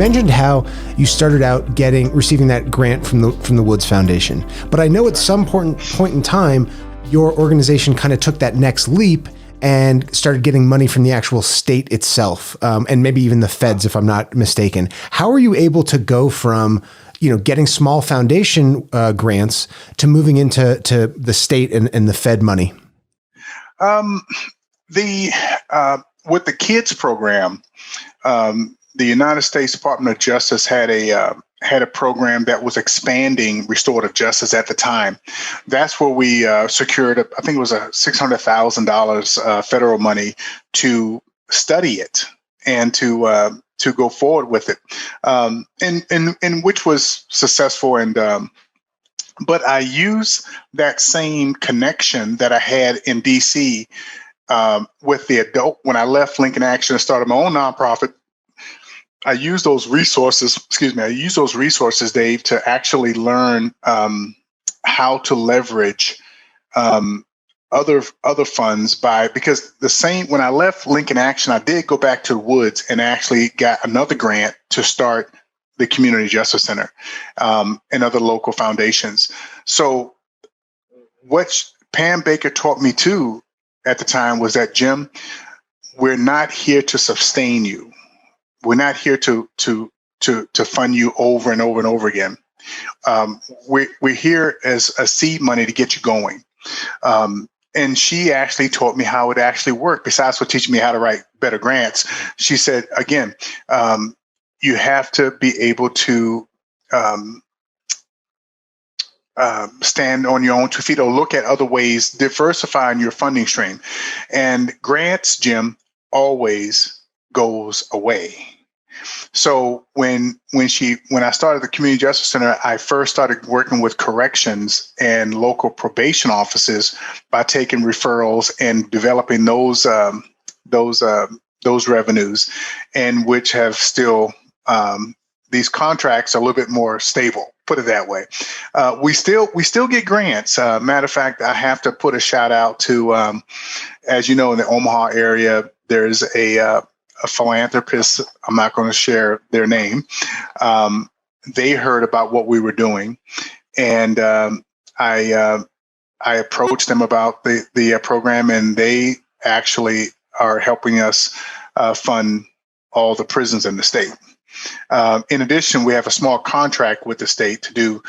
mentioned how you started out receiving that grant from the Woods Foundation, but I know at some point in time, your organization kind of took that next leap and started getting money from the actual state itself, and maybe even the feds, if I'm not mistaken. How are you able to go from getting small foundation grants to moving into the state and the Fed money? With the kids program, the United States Department of Justice had a program that was expanding restorative justice at the time. That's where we secured, I think it was a $600,000 federal money to study it and to go forward with it, and which was successful. But I use that same connection that I had in DC with the adult. When I left Lincoln Action and started my own nonprofit, I use those resources, Dave, to actually learn how to leverage other funds because when I left Lincoln Action, I did go back to the Woods and actually got another grant to start the Community Justice Center and other local foundations. So what Pam Baker taught me too at the time was that, Jim, we're not here to sustain you. We're not here to fund you over and over and over again. We're here as a seed money to get you going. And she actually taught me how it actually worked. Besides for teaching me how to write better grants, she said, again, you have to be able to stand on your own 2 feet or look at other ways, diversifying your funding stream. And grants, Jim, always goes away. So when I started the Community Justice Center, I first started working with corrections and local probation offices by taking referrals and developing those revenues, and which have still these contracts are a little bit more stable. Put it that way. We still get grants. Matter of fact, I have to put a shout out to, as you know, in the Omaha area, there's a philanthropist. I'm not going to share their name. They heard about what we were doing, and I approached them about the program, and they actually are helping us fund all the prisons in the state. In addition, we have a small contract with the state to do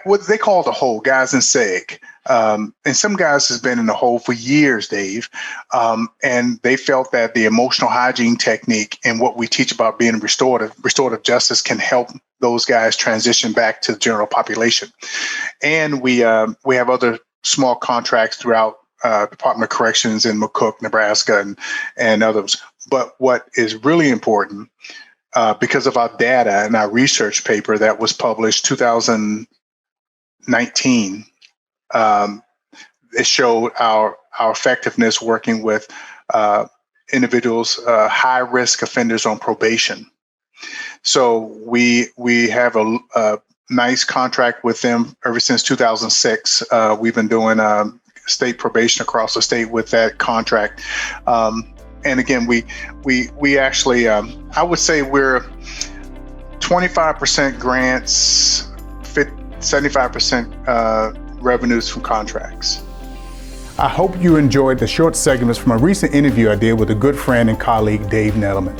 what they call the hole, guys in SEG. And some guys has been in the hole for years, Dave. And they felt that the emotional hygiene technique and what we teach about being restorative justice can help those guys transition back to the general population. And we have other small contracts throughout Department of Corrections in McCook, Nebraska, and others. But what is really important, because of our data and our research paper that was published 2019, it showed our effectiveness working with individuals, high risk offenders on probation. So we have a nice contract with them ever since 2006. We've been doing state probation across the state with that contract. And again, we actually, I would say we're 25% grants, 75% revenues from contracts. I hope you enjoyed the short segments from a recent interview I did with a good friend and colleague, Dave Nadelman.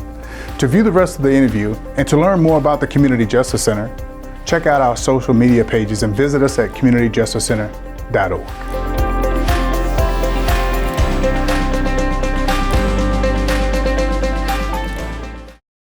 To view the rest of the interview and to learn more about the Community Justice Center, check out our social media pages and visit us at communityjusticecenter.org.